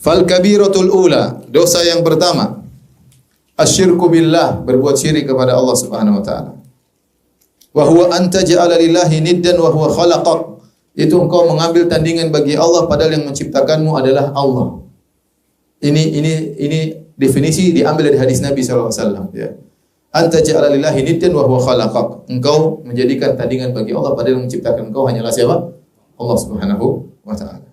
Fal kabiratul ula, dosa yang pertama, asyirku billah, berbuat syirik kepada Allah Subhanahu wa taala. Wa huwa anta ja'ala lillahi niddan wa huwa khalaqak. Itu engkau mengambil tandingan bagi Allah padahal yang menciptakanmu adalah Allah. Ini definisi diambil dari hadis Nabi sallallahu alaihi wasallam ya. Anta ja'ala lillahi niddan wa huwa khalaqak. Engkau menjadikan tandingan bagi Allah padahal yang menciptakan engkau hanyalah siapa? Allah Subhanahu wa taala.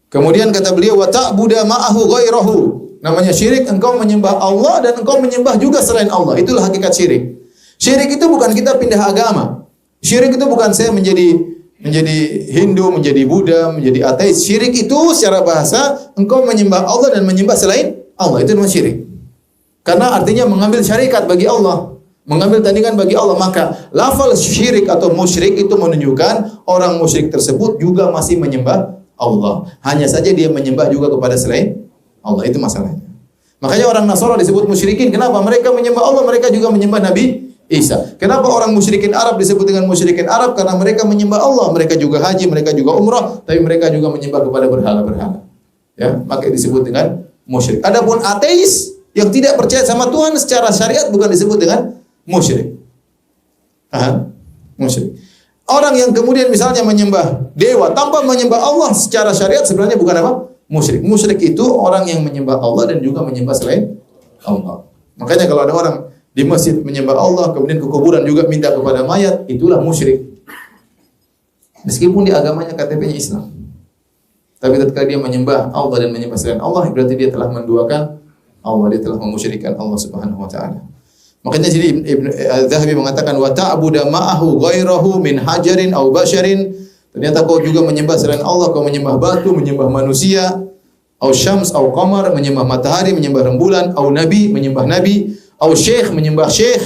Kemudian kata beliau wa ta'budu ma'ahu ghairahu. Namanya syirik, engkau menyembah Allah dan engkau menyembah juga selain Allah. Itulah hakikat syirik. Syirik itu bukan kita pindah agama. Syirik itu bukan saya menjadi Hindu, menjadi Buddha, menjadi ateis. Syirik itu secara bahasa engkau menyembah Allah dan menyembah selain Allah. Itu namanya syirik. Karena artinya mengambil syarikat bagi Allah, mengambil tandingan bagi Allah. Maka lafal syirik atau musyrik itu menunjukkan orang musyrik tersebut juga masih menyembah Allah. Hanya saja dia menyembah juga kepada selain Allah. Itu masalahnya. Makanya orang Nasara disebut musyrikin. Kenapa? Mereka menyembah Allah, mereka juga menyembah Nabi Isa. Kenapa orang musyrikin Arab disebut dengan musyrikin Arab? Karena mereka menyembah Allah. Mereka juga haji, mereka juga umrah, tapi mereka juga menyembah kepada berhala-berhala. Ya, maka disebut dengan musyrik. Adapun ateis yang tidak percaya sama Tuhan secara syariat bukan disebut dengan musyrik. Musyrik. Orang yang kemudian misalnya menyembah dewa tanpa menyembah Allah secara syariat sebenarnya bukan apa? Musyrik. Musyrik itu orang yang menyembah Allah dan juga menyembah selain Allah. Makanya kalau ada orang di masjid menyembah Allah kemudian ke kuburan juga minta kepada mayat, itulah musyrik. Meskipun di agamanya KTP-nya Islam. Tapi ketika dia menyembah Allah dan menyembah selain Allah, berarti dia telah menduakan Allah, dia telah memusyrikan Allah Subhanahu wa taala. Makanya sini Ibnu Zahabi mengatakan wa ta'budu ma'ahu ghairahu min hajarin aw basharin. Ternyata kau juga menyembah selain Allah, kau menyembah batu, menyembah manusia, aw syams aw qamar, menyembah matahari, menyembah rembulan, aw nabi, menyembah nabi, aw syekh, menyembah syekh,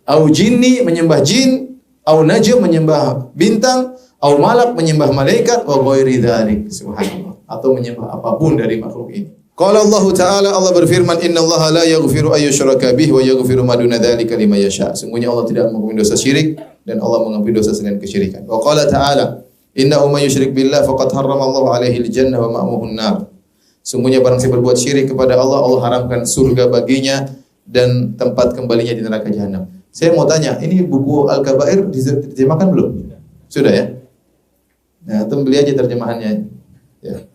aw jinni, menyembah jin, aw najm, menyembah bintang, aw malak, menyembah malaikat, wa ghairi dzalik. Subhanallah. Atau menyembah apapun dari makhluk ini. Qala Allah Ta'ala, Allah berfirman, Inna Allah la yaghfiru ayyushraka bih wa yaghfiru ma duna dzalika liman yasha. Sungguhnya Allah tidak mengampuni dosa syirik dan Allah mengampuni dosa selain kesyirikan. Wa qala ta'ala, innahu may yusyrik billah faqad harrama Allah 'alaihi al-jannah wa ma'muhu an-nar. Sungguhnya barang siapa berbuat syirik kepada Allah, Allah haramkan surga baginya dan tempat kembalinya di neraka jahanam. Saya mau tanya, ini buku Al-Kabair diterjemahkan belum? Sudah ya? Nah, itu beli aja terjemahannya. Ya.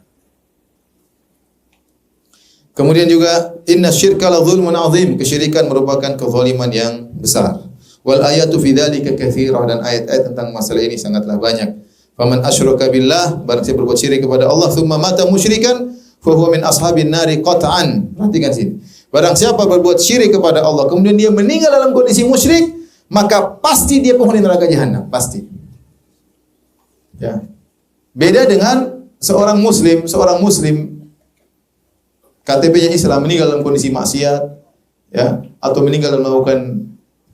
Kemudian juga inna syirka la dzulmun azim, kesyirikan merupakan kezaliman yang besar. Wal ayatu fi dzalika katsirah, dan ayat-ayat tentang masalah ini sangatlah banyak. Faman asyraka billah, barang siapa berbuat syirik kepada Allah, tsumma mata musyrikan, fa huwa min ashabin nari qat'an. Perhatikan sini. Barang siapa berbuat syirik kepada Allah, kemudian dia meninggal dalam kondisi musyrik, maka pasti dia penghuni neraka jahanam, pasti. Ya. Beda dengan seorang muslim KTP-nya Islam meninggal dalam kondisi maksiat, ya, atau meninggal dalam melakukan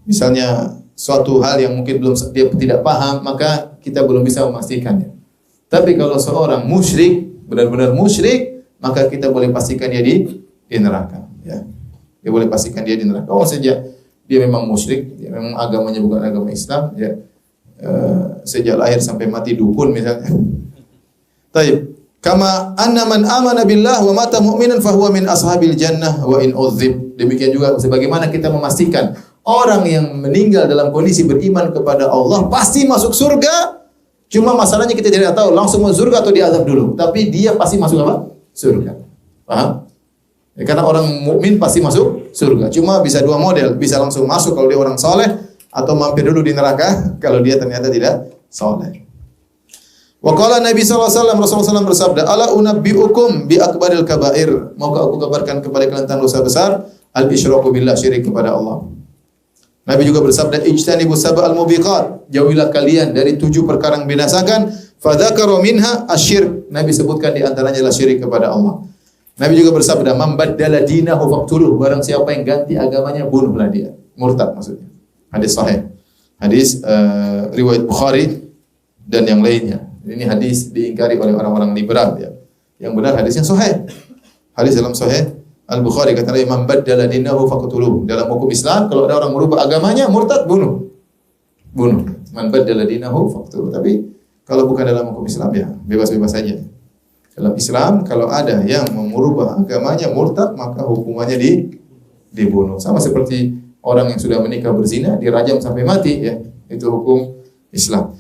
misalnya suatu hal yang mungkin dia tidak paham, maka kita belum bisa memastikannya. Tapi kalau seorang musyrik, benar-benar musyrik, maka kita boleh pastikan dia di neraka, ya. Dia boleh pastikan dia di neraka. Oh, sejak dia memang musyrik, dia memang agamanya bukan agama Islam, ya. Sejak lahir sampai mati dukun misalnya. Taib. Kama anna man amana billah wa mata mu'minan fahuwa min ashabil jannah wa in udzib. Demikian juga sebagaimana kita memastikan orang yang meninggal dalam kondisi beriman kepada Allah pasti masuk surga. Cuma masalahnya kita tidak tahu langsung masuk surga atau diazab dulu. Tapi dia pasti masuk apa? Surga. Paham? Ya, karena orang mukmin pasti masuk surga. Cuma bisa dua model, bisa langsung masuk kalau dia orang soleh, atau mampir dulu di neraka kalau dia ternyata tidak soleh. Wa qala Nabi sallallahu alaihi wasallam, Rasulullah SAW bersabda, "Ala unabbiukum bi akbaril kabair." Maukah aku kabarkan kepada kalian tentang dosa besar? Al-isyraku billah, syirik kepada Allah. Nabi juga bersabda, "Ijtanibu sab'al mubiqat." Jauhilah kalian dari 7 perkara yang membinasakan. Fa dzakara minha asyirk. Nabi sebutkan di antaranya adalah syirik kepada Allah. Nabi juga bersabda, "Man baddala dinahu faqtuluh." Barang siapa yang ganti agamanya, bunuhlah dia. Murtad maksudnya. Hadis sahih. Hadis riwayat Bukhari dan yang lainnya. Ini hadis diingkari oleh orang-orang liberal, ya. Yang benar hadisnya sahih. Hadis dalam sahih Al-Bukhari kata Imam baddala dinahu faqtuluh. Dalam hukum Islam kalau ada orang merubah agamanya, murtad, bunuh. Man baddala dinahu faqtuluh. Tapi kalau bukan dalam hukum Islam, ya bebas-bebas saja. Dalam Islam kalau ada yang mengubah agamanya murtad, maka hukumannya dibunuh. Sama seperti orang yang sudah menikah berzina dirajam sampai mati ya. Itu hukum Islam.